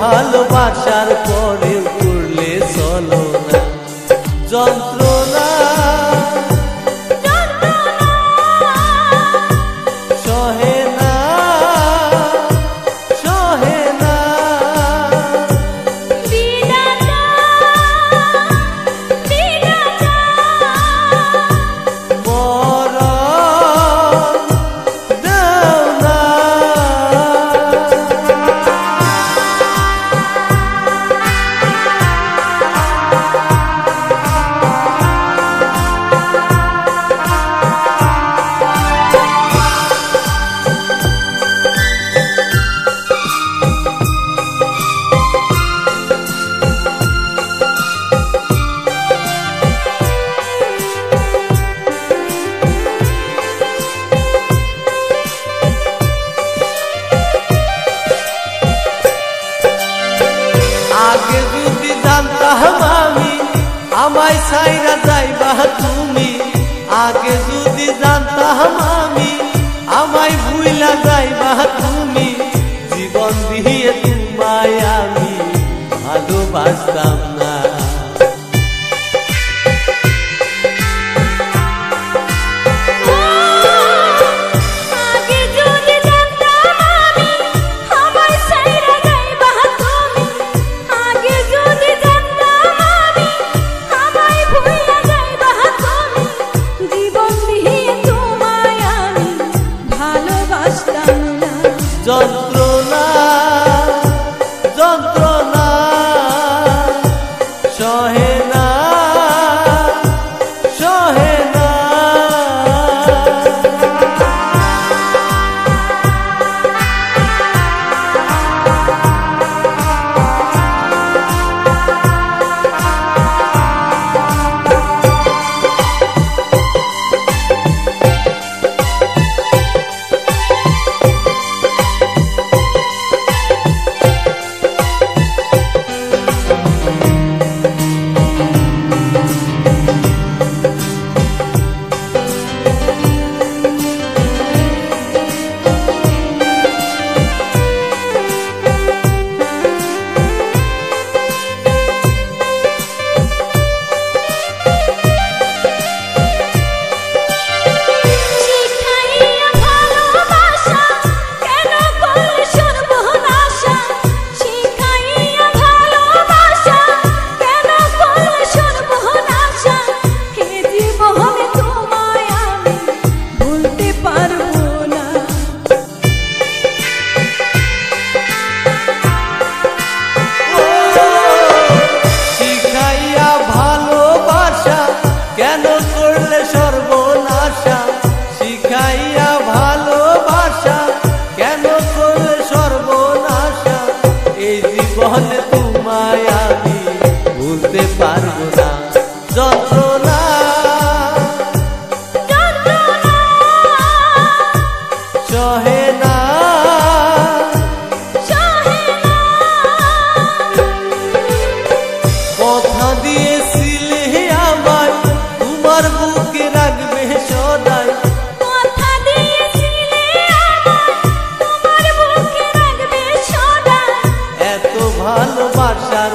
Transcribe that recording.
ভালোবাসার পরে করলে চলো না যন্ত্রণা সহে না সহে না আগে যদি জানতাম আমি আমায় ছাইরা যাইবা তুমি আগে যদি জানতাম আমি আমায় ভুইলা যাইবা তুমি জীবন দিয়ে তোমায় আমি ভালোবাসতাম না যন্ত্রণা যন্ত্রণা সহে না সহে না কেন করলে সর্বনাশা শিখাইয়া ভালোবাসা কেন করলে সর্বনাশা এই জীবনে তোমায় আমি ভুলতে পারবো না যন্ত্রণা সহে না কথা দিয়েছিলে আমায় তোমার বুকে রাখবে সদাই কথা দিয়েছিলে আমায় তোমার বুকে রাখবে সদাই এত ভালোবাসার